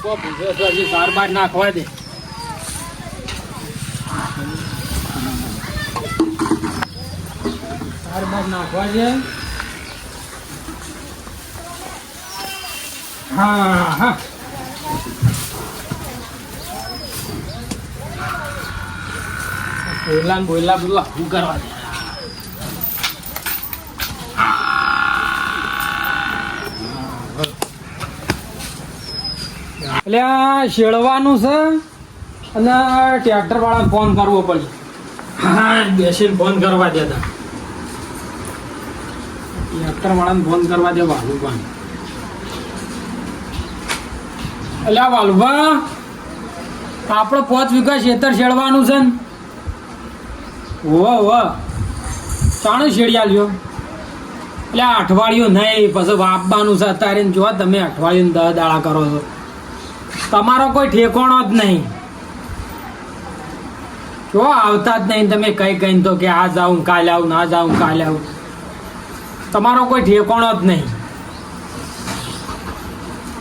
સાર બાર નાખવા દે. સાર બાર નાખવા છે. હા હા બોલા બોલા બધું આખું કરવા દે. એટલે આ શેળવાનું છે અને ટ્રેક્ટર વાળાને ફોન કરવો પડે. હા બેસીને ફોન કરવા દેતા. ટ્રેક્ટર વાળાને ફોન કરવા દે વાલુભા. એટલે આ વાલુભા આપણે 5 વીઘા ખેતર શેળવાનું છે ને. વાહ ચાણું શેડી આલ્યો. એટલે અઠવાડિયું નહીં પછી વાપવાનું છે અત્યારે. જો તમે અઠવાડિયું 10 દાડા કરો છો, તમારો કોઈ ઠેકોણો જ નહીં. જો આવતા જ નહીં. તમે કઈ તો કે આ જાઉં કાલે આવું, ના જાઉં કાલે આવું. તમારો કોઈ ઠેકોણો જ નહીં.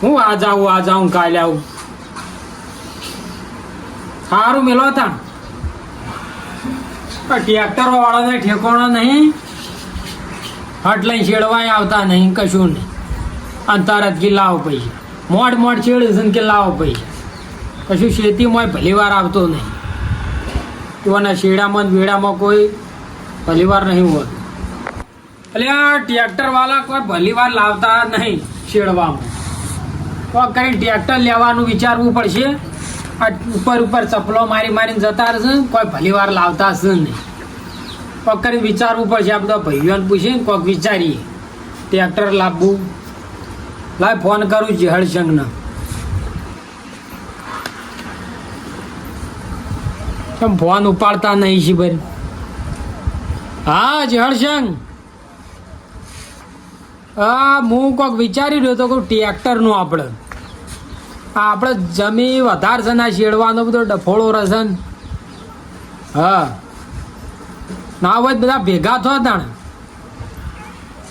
હું આ જાઉં કાલે આવું. સારું મેલો હતા. ટ્રેક્ટરો વાળાને ઠેકોણો નહીં. હટ લઈને શેડવાય આવતા નહીં, કશું નહીં. અને તરત કે લાવો પૈસા. મોડ છેડે છે કે લાવો પૈસા. કશું ખેતીમાં ભલી વાર આવતો નહીં. એવાના શેડામાં વેડામાં કોઈ ભલી વાર નહીં હોતું. એટલે આ ટ્રેક્ટર વાળા કોઈ ભલી વાર લાવતા નહીં શેડવામાં. કોઈ કરીને ટ્રેક્ટર લેવાનું વિચારવું પડશે. આ ઉપર ચપલો મારીને જતા રહેશે. કોઈ ભલી વાર લાવતા હશે નહીં. કોઈ કરીને વિચારવું પડશે. આ બધા ભાઈઓને પૂછીને કોઈક વિચારીએ ટ્રેક્ટર લાવવું. લાય ફોન કરું છું હળશંગને. કેમ ફોન ઉપાડતા નહીં છે ભાઈ? હા જી હળશંગ. હા હું કોઈક વિચારી રહ્યો તો કોઈ ટ્રેક્ટરનું આપણે જમી વધારે છે ને શેડવાનો બધો ડફોળો રહેશે ને. હા ના હોય બધા ભેગા થો તાણ.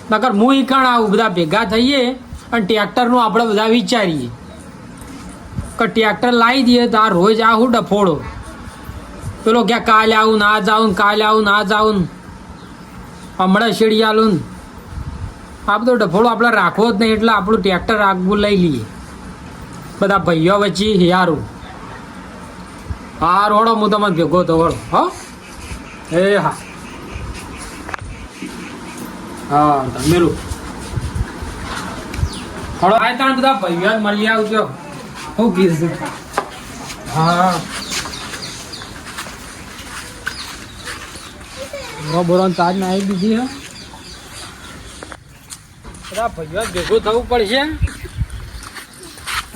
નકર હું ઈકણ આવું. બધા ભેગા થઈએ અને ટ્રેક્ટરનું આપણે બધા વિચારીએ કે ટ્રેક્ટર લાવી દઈએ તો આ રોજ આવું ડફોળો. પેલો ક્યાં કાલે આવું ના જાઉં, કાલે આવું ના જાઉં, હમણાં શેડી આલું. આ બધો ડફોળો આપણે રાખવો જ નહીં. એટલે આપણું ટ્રેક્ટર આગવું લઈ લઈએ બધા ભાઈઓ વચ્ચે. યારું હાર હોડો. હું તમને ભેગો તો વળો. હો એ હા હા તમે હળો આ તાણ બધા ભાઈઓ મળી આવજો. શું કીધું? હા બોરો તાજ ને આવી દીધી. હે બધા ભાઈઓ ભેગું થવું પડશે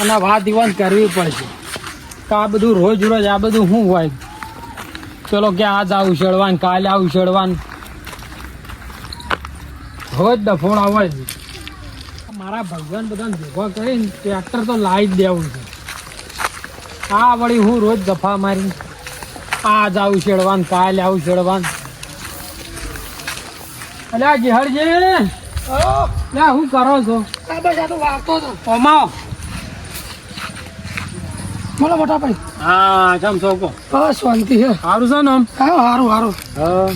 અને વાત દીવાન કરવી પડશે કે આ બધું રોજ આ બધું શું હોય. ચલો કે આજ આવું શેડવાન, કાલે આવું શેડવાન. રોજ ડફોળ આવે છે. મારા ભગવાન બધાને ભેગો કરીને ટ્રેક્ટર તો લાવી જ દેવું છે. આ વળી હું રોજ દફા મારી આજ આવું શેડવાન, કાલે આવું શેડવાન. અલ્યા જીહરજી શું કરો છો? ઓમાઓ બોલો મોટા ભાઈ. હા કેમ છો? બસ શાંતિ છે. સારું છે ને? આમ સારું. હા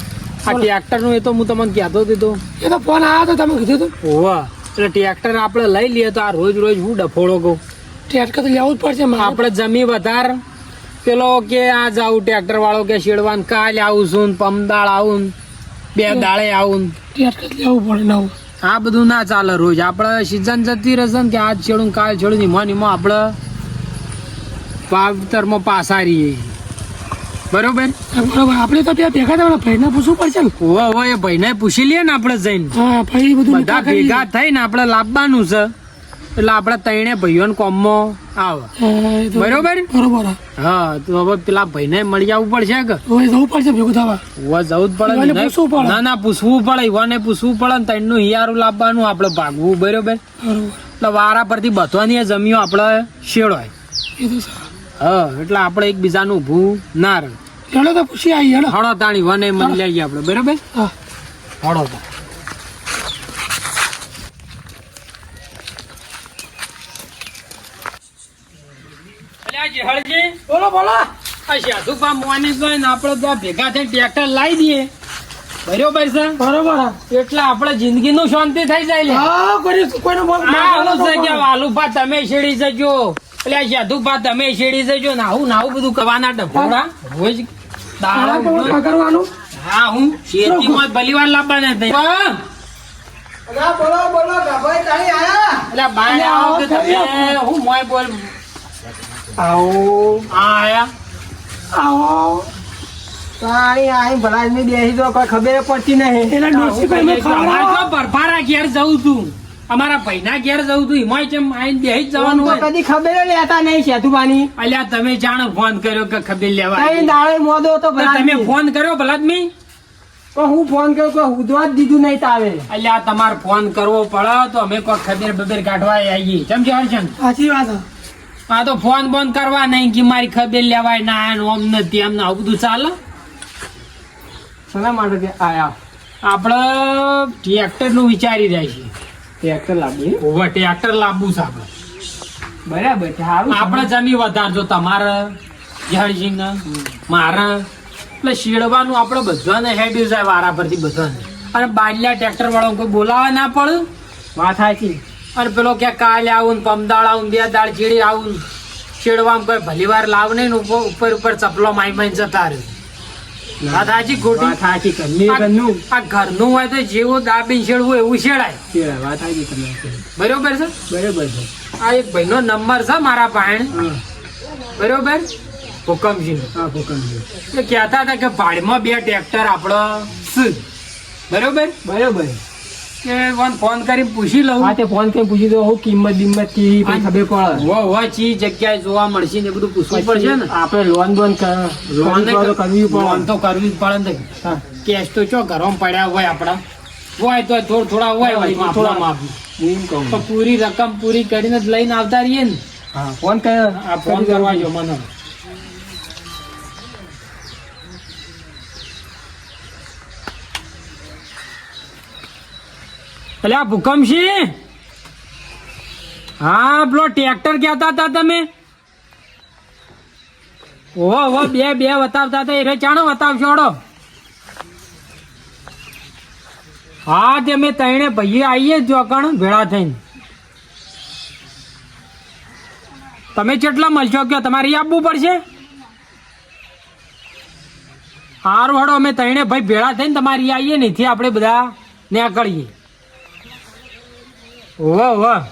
આ ટ્રેક્ટર નું એ તો હું તમને કહેતો હતો. એ તો ફોન આવ્યો તો તમે કીધું હતું. ઓવા એટલે ટ્રેક્ટર આપણે લઈ લઈએ તો આ રોજ હું ડફોળો કહું. ટ્રેક્ટર તો લેવું જ પડશે. આપણે જમી વધારે પેલો કે આ જાવું ટ્રેક્ટર વાળો કે શેડવાન, કાલે આવું છું, પમદાળ આવું, 2 દાડે આવું. ટ્રેક્ટર લેવું પડે ને. આ બધું ના ચાલે રોજ. આપણે સિઝન જતી રહેશે ને કે આજ છેડું કાલ છેડું એમાં આપણે વાવતરમાં પાછા રહીએ. બરોબર આપણે તો ત્યાં ભેગા થયા ભાઈને પૂછવું પડશે ને. ઓવા એ ભાઈને પૂછી લઈએ ને આપણે જઈને. હા ભાઈ બધું બધા ભેગા થઈને આપણે લાવવાનું છે. એટલે આપણે ત્રણે ભાઈઓને કોમમાં આવે. બરોબર. હા તો હવે પેલા ભાઈને મળી આવવું પડશે કે જવું પડશે ભેગું થવા. જવું જ પડે. ના પૂછવું પડે. ઈવાને પૂછવું પડે ને ત્રણનું હિયારું લાવવાનું આપણે ભાગવું. બરોબર. એટલે વારા પરથી બધાની જમીઓ આપણે શેડવાય. હા એટલે આપણે એકબીજાનું ઊભું ના રહે. હેડો તો પૂછી આવી. હેડો હળો તાણી વને મળી આવીએ આપણે. બરોબર. હળો તા જેહળજી બોલો બોલો. આ સાધુપા મોને તો ને આપણે તો ભેગા થઈને ટ્રેક્ટર લાવી દઈએ બરોબર છે બરોબર. એટલે આપણે જિંદગીનું શાંતિ થઈ જાય લે હા કોઈનો આવું છે કે વાલુભા તમે શેડી જજો એટલે આ સાધુભા તમે શેડી જજો ને આવું બધું કરવાના ડફોડા રોજ દાડા કરવાનું. હા હું શેતીમાં ભલીવાર લાવવાના થઈ બોલો બોલો ભાઈ તારી આયા. એટલે બાય આવો કે તમે હું મોય બોલ આવો આયા આવો. તારી આઈ ભલા ની બેસી તો કોઈ ખબર પડતી નહીં. એટલે ડોસી ભાઈ મેં અમારે તો બરફારા ઘેર જવું તું અમારા ભાઈના ઘેર જવું તું એમાં જેમ આઈને બેહી જ જવાનું હોય કદી ખબર લેતા નહીં સેતુબાની. અલ્યા તમે જાણો ફોન કર્યો કે ખબર લેવા કઈ દાડે મોદો તો ભલા તમે ફોન કર્યો ભલાદમી પણ હું ફોન કર્યો કોઈ ઉદવા જ દીધું નહીં તાવે. અલ્યા તમારે ફોન કરવો પડે તો અમે કોઈ ખબર બબર કાઢવા આવીએ સમજે હર્ષન સાચી વાત. આ તો ફોન બોન કરવા નહીં કે મારી ખબર લેવાય ના આયા ઓમ નથી એમ આવું બધું ચાલે શેના માટે આયા? આપણે ટ્રેક્ટર નું વિચારી રહ્યા છીએ ટ્રેક્ટર લાવી. ઓવર ટ્રેક્ટર લાવવું છે આપણે બરાબર છે સારું. આપણે જમી વધારજો તમારે જહળસિંહ મારે એટલે શેડવાનું આપણે બધાને હેડ્યું જાય વારા પરથી બધાને અને બાજલા ટ્રેક્ટર વાળો કોઈ બોલાવા ના પડે વાત સાચી. અને પેલો ક્યાં કાલે આવું ને પમદાળ આવું ને 2 દાળ ચીડી આવું ને શેડવામાં કોઈ ભલી વાર લાવ નહીં ને ઉપર ઉપર ચપલો માઈ જતા રહ્યું વાત સાચી ખોટી? વાત સાચી. ઘરનું આ ઘરનું હોય તો જેવું દાબીને શેડવું એવું શેડાય વાત સાચી તમે. બરોબર છે બરાબર છે. આ એક ભાઈનો નંબર છે મારા પાસે હા બરોબર હુકમસિંહ હા ભૂકંપ. એ કહેતા હતા કે ભાડમાં 2 ટ્રેક્ટર આપણો છે બરોબર બરાબર. કે ફોન કરીને પૂછી લઉં હા તે ફોન કરી પૂછી દો હું કિંમત બિંમત કેવી પછી ખબર પડે. હો ચી જગ્યાએ જોવા મળશે ને બધું પૂછવું પડશે ને આપણે લોન બોન લોન કરવી લોન તો પડે. કરવી જ પડે ને હા કેશ તો ચો ઘરમાં પડ્યા હોય આપડા હોય તો થોડા હોય થોડા થોડા હું એમ કહું. તો પૂરી રકમ પૂરી કરીને જ લઈને આવતા રહીએ ને હા ફોન કર્યો. આ ફોન કરવા જો મને એટલે આ ભૂકંપસિંહ હા પેલો ટ્રેક્ટર કહેતા હતા તમે ઓહો બે બતાવતા હતા એ ચાણો બતાવશો હડો હા તે અમે ત્રણે ભાઈએ આવીએ જ જોકણ ભેળા થઈને તમે કેટલા મળશો કે તમારે આપવું પડશે સારું હડો અમે ત્રણે ભાઈ ભેળા થઈને તમારી આવીએ ને થી આપણે બધા નીકળીએ વાહ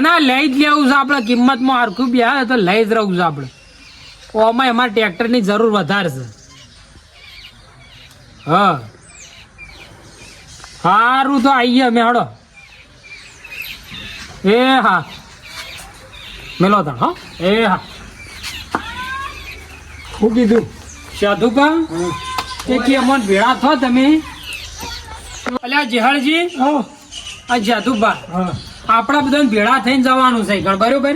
ના લઈ જ લેવું છે આપણે કિંમતમાં હરખું બી આવે તો લઈ જ રહું છે આપણે ઓમાં અમારે ટ્રેક્ટરની જરૂર વધારે છે હા સારું તો આવીએ અમે હડો એ હા મેલો તા હા એ હા શું કીધું? સાધુપા એ કે અમન ભેળા થો તમે અલ્યા જેહળજી હા આ જાદુબા હા આપડા બધાને ભેળા થઈને જવાનું છે ગણ બરોબર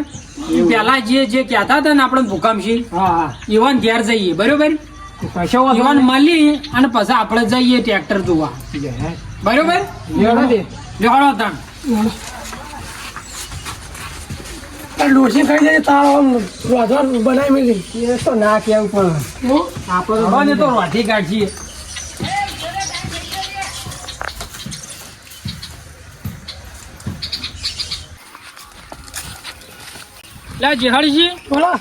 પેલા જે કહેતા હતા ને આપણે ભૂકંપસિંહ હા હા ઈવન ઘેર જઈએ બરોબર કશો ઈવન મળી અને પછી આપણે જઈએ ટ્રેક્ટર જોવા બરોબર જોડો તાણ ડોસી ખાઈ જાય તારો રોધર બનાવી મેલી એ તો ના કેવું પણ આપણે તો રોધી કાઢીએ લે જેહળજી બોલો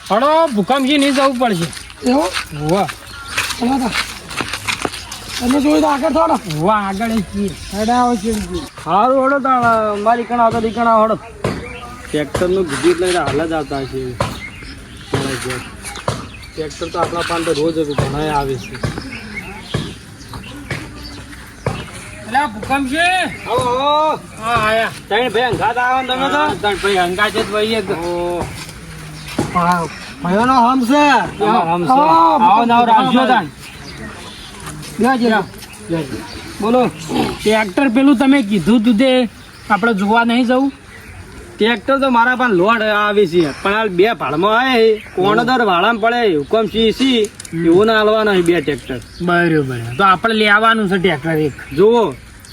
હડો ભૂકંપસિંહ નહીં જવું પડશે એવું વાહ તમે જોયું તો આગળ થોડો વાહ આગળ છીએ સારું હડો તાણ મારી કણા આવતા દીકણા હડો ટ્રેક્ટરનું કીધું એટલે હાલ જ આવતા છે ટ્રેક્ટર તો આપણા પાસે રોજ ઘણા આવે છે લે ભૂકંપસિંહ આવો હા આયા ત્રણ ભાઈ અંગાત આવો ને તમે તો ત્રણ ભાઈ હંગા છે ભાઈ એક ભાઈઓનો હમ છે આવો નાવ રાખજો તાણ બોલો ટ્રેક્ટર પેલું તમે કીધું તું તે આપણે જોવા નહીં જવું ટ્રેક્ટર તો મારા પાસે લોડ આવે છે પણ હાલ 2 ભાડમાં આવે કોણ દર ભાડામાં પડે હુકમ સી એવું ના હાલવાના 2 ટ્રેક્ટર બરોબર તો આપણે લેવાનું છે ટ્રેક્ટર એક જુઓ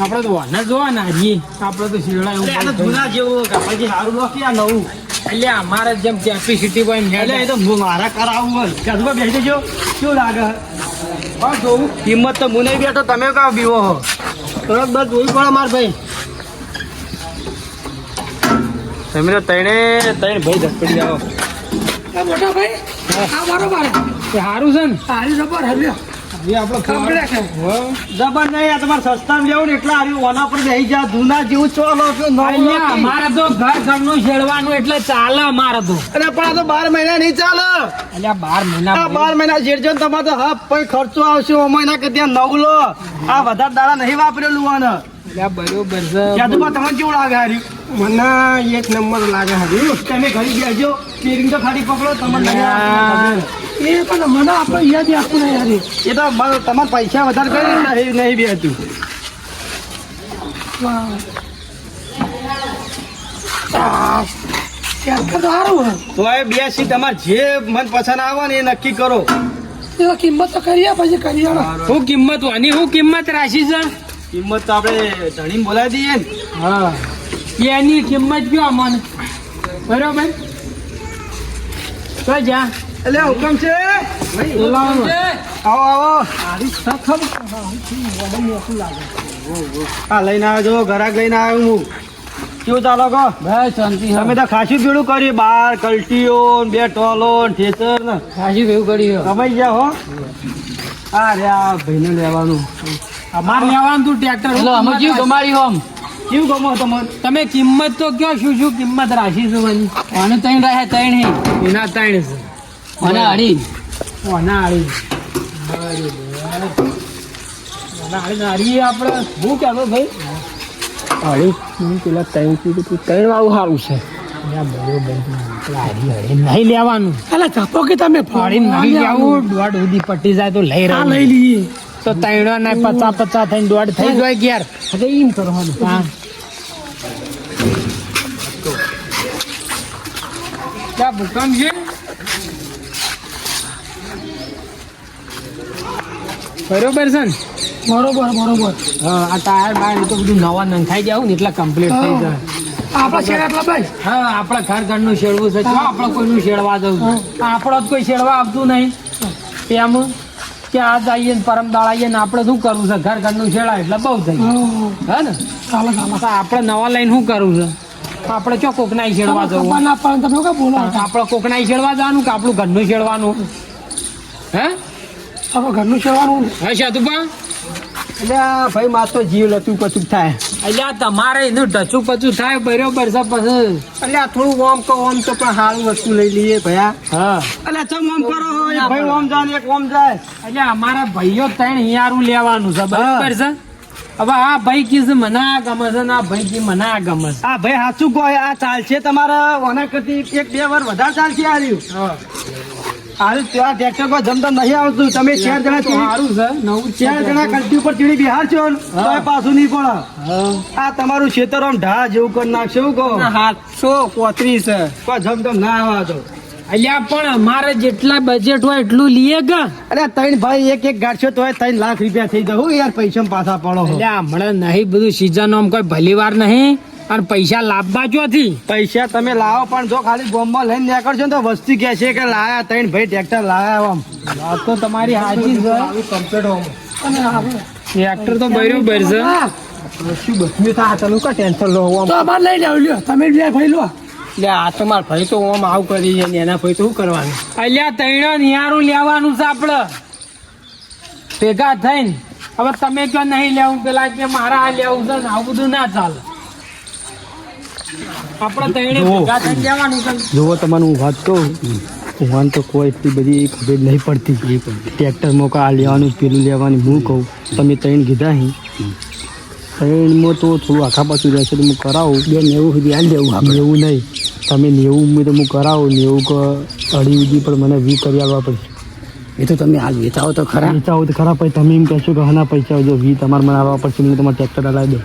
આપણે તો વાના જોવા ના હજી આપણે તો શેરડા એટલે આ તો એવું જૂના જેવું કાપાજી સારું નોખી આ નવું એટલે અમારે જેમ કેપેસિટી હોય એમ એટલે એ તો મારા કરાવવું હોય કદમાં બેસી જજો શું લાગે હા જોવું કિંમત તો હું નહીં બેઠો તમે કાં બીવો હો થોડોક બસ જોવી પડે માર ભાઈ તમે તો ત્રણ ભાઈ ઝટપટી આવો આ મોટા ભાઈ આ બરોબર એ સારું છે ને હારી જબર હલ્યો એ આપણે કમ્પ્લેટ છે જબર નહીં આ તમારે સસ્તામાં લેવું ને એટલે આવ્યું ઓના પર બેસી જા જૂના જેવું ચોલો અહીંયા અમારે તો ઘર ઘરનું શેડવાનું એટલે ચાલે અમારે તો અરે પણ આ તો 12 મહિના નહીં ચાલે એટલે 12 મહિના આ 12 મહિના શેડજો ને તમારે તો હા પછી ખર્ચો આવશે ઓ મહિના કે ત્યાં નવ લો આ વધારે દાડા નહીં વાપરેલું આને એટલે બરોબર છે ત્યાં તો તમને કેવું લાગે હારી મને એક નંબર લાગે હારી તમે ઘડી બેસજો સ્ટીરિંગ તો ખાલી પકડો તમને એ પણ મને આપણે યાદ આપવું નહીં હારી એ તો તમારે પૈસા વધારે કરી નહીં બેસતું ટ્રેક્ટર તો સારું હોય તો એ બેસી તમારે જે મન પસંદ આવે ને એ નક્કી કરો એ કિંમત તો કરીએ પછી કરીએ શું કિંમત વાની શું કિંમત રાશી છે કિંમત તો આપણે ધણી બોલાવી દઈએ ને હા એની કિંમત કયો મને બરોબર તો જા એટલે હુકમ છે બોલાવો આવો આવો હા લઈને આવ્યો જો ઘરાક લઈને આવ્યો હું કેવું ચાલો કહો બસ શાંતિ તમે તો ખાસી પીળું કર્યું બાર કલ્ટીઓ ને 2 ટોલો ને ઠેસર ને રાશી ભેગું કરી કમાઈ ગયા હો હા રે આ ભાઈને લેવાનું અમારે લેવાનું તું ટ્રેક્ટર અમે કેવું ગમાડી હોમ કેવું ગમો તમને તમે કિંમત તો કયો શું કિંમત રાશી છે બની અને ત્રણ રહે ત્રણ એના 3 છે અને અઢી ઓના આળી નારી આપણે હું કહેતો ભાઈ અળી પેલા 3 કીધું 3 વાળું સારું છે નહીં લેવાનું અલા ચપો કે તમે ફાડી નહીં લેવું દોઢ સુધી પટી જાય તો લઈ આ રહ્યો લઈ લઈએ તો 3 ને 50 થઈને દોઢ થઈ જાય ઘેર હવે એમ કરવાનું હા ક્યાં ભૂકંપ છે બરોબર છે ને બરોબર બરોબર હા આ ટાયર બાયર તો બધું નવા નંખાઈ જાવ ને એટલે કમ્પ્લીટ થઈ જાય આપણા શેર એટલા ભાઈ હા આપણા ઘર ઘરનું શેડવું છે જો આપણે કોઈનું શેડવા જવું આપણો જ કોઈ શેડવા આવતું નહીં તેમ કે આ જઈએ ને પરમ દાળ આવીએ ને આપણે શું કરવું છે ઘર ઘરનું શેડા એટલે બહુ થઈ હે ને ચાલો ચાલો તો આપણે નવા લઈને શું કરવું છે આપણે ચો કોકનાઈ શેડવા જવું ખબર ના પડે તમે બોલો આપણે કોકનાઈ શેડવા જવાનું કે આપણું ઘરનું શેડવાનું હે આપણે ઘરનું શેરવાનું હે શાતુપા એટલે આ ભાઈ માર તો જીવ લતું કચુક થાય એટલે તમારે એનું ઢચું પચું થાય બરોબર છે પછી એટલે આ થોડું ઓમ કહો ઓમ તો પણ સારું વસ્તુ લઈ લઈએ ભયા હા એટલે ચમ ઓમ કરો હો એક ભાઈ ઓમ જાય ને એક ઓમ જાય એટલે અમારા ભાઈઓ 3 હિયારું લેવાનું છે બરોબર છે હવે આ ભાઈ કીધું મને આ ગમે છે ને આ ભાઈ કી મને આ ગમે છે આ ભાઈ સાચું કહો આ ચાલશે તમારા ઓના કરતી 1-2 વાર વધારે ચાલશે આ રહ્યું હાલ ત્યાં ટ્રેક્ટર કોઈ જમતા નહીં આવતું તમે 4 જણા સારું છે નવું 4 જણા કલ્ટી ઉપર ચીડી બિહાર છો ને તો એ પાછું નહીં પડે આ તમારું ખેતર આમ ઢા જેવું કરી નાખશે એવું કહો 735 છે કોઈ જમતમ ના આવવા તો અલ્યા પણ અમારે જેટલા બજેટ હોય એટલું લઈએ કે અરે 3 ભાઈ એક ગાડશો તો 3 લાખ રૂપિયા થઈ જાય હું યાર પૈસા પાછા પડો હો. અલ્યા હમણાં નહીં બધું સીઝન આમ કોઈ ભલી વાર નહીં અને પૈસા લાવવા ચોથી પૈસા તમે લાવો પણ જો ખાલી ગોમમાં લઈને નીકળશો ને તો વસ્તી કહે છે કે લાયા 3 ભાઈ ટ્રેક્ટર લાયા આમ વાત તો તમારી સાચી છે કમ્પ્લીટ હોમ અને આપણે ટ્રેક્ટર તો બરોબર છે શું બસ્યું થાય તમે કા ટેન્શન લો તો અમારે લઈ જાવ લ્યો તમે બે ભાઈ લો એટલે આ તો મારા ભાઈ તો આમ આવું કરી છે ને એના ભાઈ તો શું કરવાનું અલ્યા 3 નિયારું લેવાનું છે આપણે ભેગા થઈને હવે તમે કયો નહીં લેવું પેલા કે મારા આ લેવું છે ને આવું બધું ના ચાલે આપણે 3 ભેગા થઈને લેવાનું છે જુઓ તમારું હું વાત કહું વાન તો કોઈ એટલી બધી ખબર નહીં પડતી ટ્રેક્ટરમાં કા લેવાનું પેલું લેવાનું હું કહું તમે 3 કીધા અહીં 3માં તો થોડું આખા પાછું રહેશે તો હું કરાવું 90 સુધી હાલ દેવું એવું નહીં તમે 90 તો હું કરાવું 90 કે 2.5 સુધી પણ મને 20 કરી આવવા પડશે એ તો તમે હાલ વેચાવો તો ખરા વેચાવો તો ખરા પછી તમે એમ કહેશો કે હના પૈસા જો 20 તમારે મને આવવા પડશે હું તમારે ટ્રેક્ટર હલાવી દઉં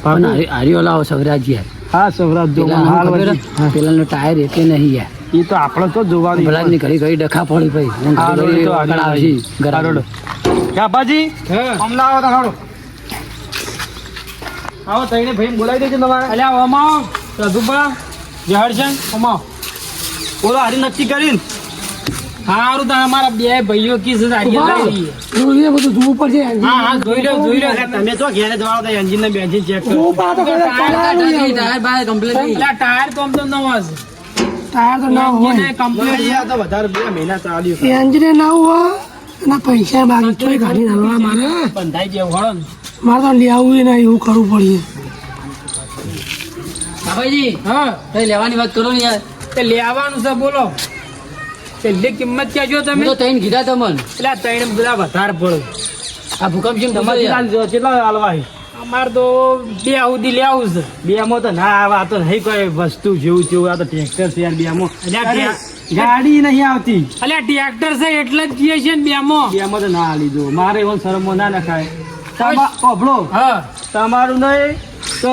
પણ આર્યો લાવો સવરાજ યાર હા સવરાજ જો હાલ પેલાનો ટાયર એટલે નહીં યાર એ તો આપણે તો જોવાનું ભલાની ઘડી ઘડી ડખા પડી ભાઈ ક્યાં બાજી હા હમણાં આવો તો હાલો આવો તઈને ભાઈ બોલાવી દેજો તમારે અલ્યા અમાવ રઘુબા જહરશન અમાવ બોલો હારી નક્કી કરીને સારું તો અમારા બે ભાઈઓ કિસ જોઈએ બધું જોવું પડશે હા હા જોઈ લો તમે તો ઘેરે જવા દો એન્જિન ને બેન્જિન ચેક કરો હું પાતો કરે ચલાવવાનું યાર. એટલે ટાયર તો આમ તો નવા છે ટાયર તો ના હોય કમ્પ્લીટ આ તો વધારે 2 મહિના ચાલ્યું એન્જિન ના હોય અને પૈસા બાકી તોય કાઢી નાખવા મારે બંધાઈ જેવું હળો ને મારે તો લેવું નહીં એવું કરવું પડશે બાબાજી હા કઈ લેવાની વાત કરો ને યાર તે લેવાનું છે બોલો છેલ્લી કિંમત ક્યાં જો તમે મેં તો તઈને કીધા તમને એટલે આ ત્રણ બધા વધારે પડે આ ભૂકંપ છે ને તમારે તમારે કેટલા હાલવા અમારે તો 2 સુધી લેવું છે બેમાં તો ના આવે આ તો નહીં કોઈ વસ્તુ જેવું તેવું આ તો ટ્રેક્ટર છે યાર બેમાં અલ્યા ગાડી નહીં આવતી અલ્યા ટ્રેક્ટર છે એટલે જ જઈએ છે ને બેમાં બેમાં તો ના હાલી દો મારે એવો શરમમાં ના નખાય ઓભળો હા તમારું નહીં તો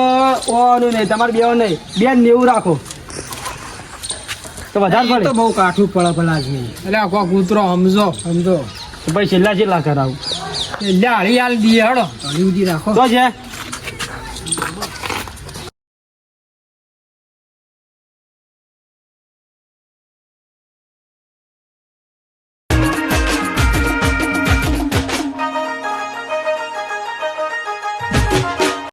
ઓનું નહીં તમારે બેવું નહીં 290 રાખો તો વધારે એ તો પડે બહુ કાઠું પડે પેલા છે અલ્યા કોઈ કૂતરો સમજો તો ભાઈ છેલ્લા કેટલા કરાવું એટલે હળી હાલ દીએ હળો હળી સુધી રાખો તો છે